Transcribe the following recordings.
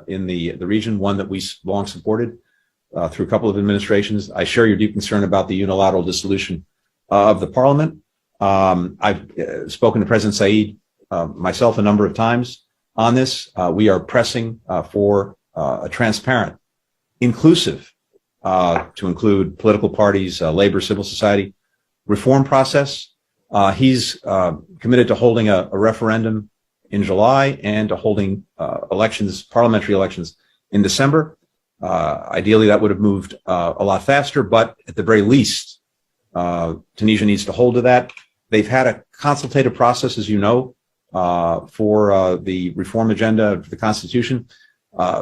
in the region, one that we long supported through a couple of administrations. I share your deep concern about the unilateral dissolution of the parliament. I've spoken to President Said myself a number of times on this. We are pressing for a transparent, inclusive, to include political parties, labor, civil society, reform process. He's committed to holding a referendum in July and to holding elections, parliamentary elections, in December. Ideally, that would have moved a lot faster, but at the very least, Tunisia needs to hold to that. They've had a consultative process, as you know, for the reform agenda of the Constitution.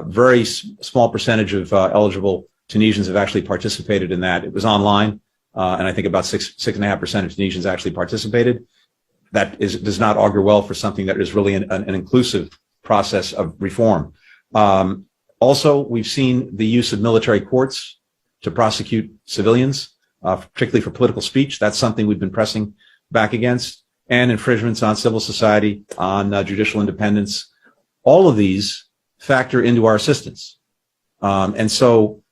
Very small percentage of eligible Tunisians have actually participated in that. It was online, and I think about 6.5% of Tunisians actually participated. That does not augur well for something that is really an inclusive process of reform. Also, we've seen the use of military courts to prosecute civilians, particularly for political speech. That's something we've been pressing back against, and infringements on civil society, on judicial independence. All of these factor into our assistance. And so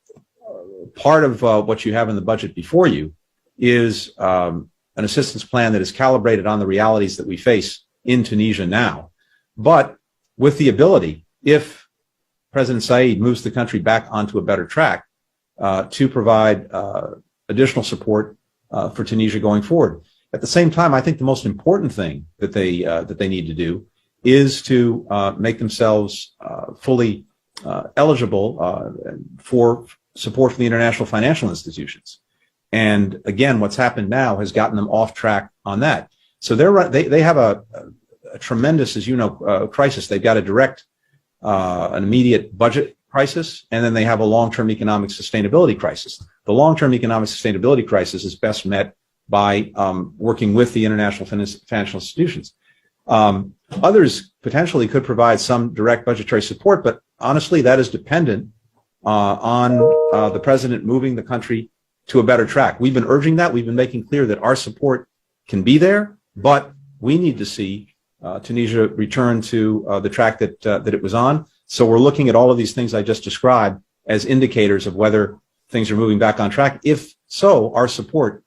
part of what you have in the budget before you is an assistance plan that is calibrated on the realities that we face in Tunisia now, but with the ability, if President Said moves the country back onto a better track, to provide additional support for Tunisia going forward. At the same time, I think the most important thing that they need to do is to make themselves fully eligible for support from the international financial institutions. And again, what's happened now has gotten them off track on that. So they have a tremendous, as you know, crisis. They've got a direct, an immediate budget crisis, and then they have a long-term economic sustainability crisis. The long-term economic sustainability crisis is best met by working with the international financial institutions. Others potentially could provide some direct budgetary support, but honestly, that is dependent on the president moving the country to a better track. We've been urging that. We've been making clear that our support can be there, but we need to see Tunisia return to the track that it was on. So we're looking at all of these things I just described as indicators of whether things are moving back on track. If so, our support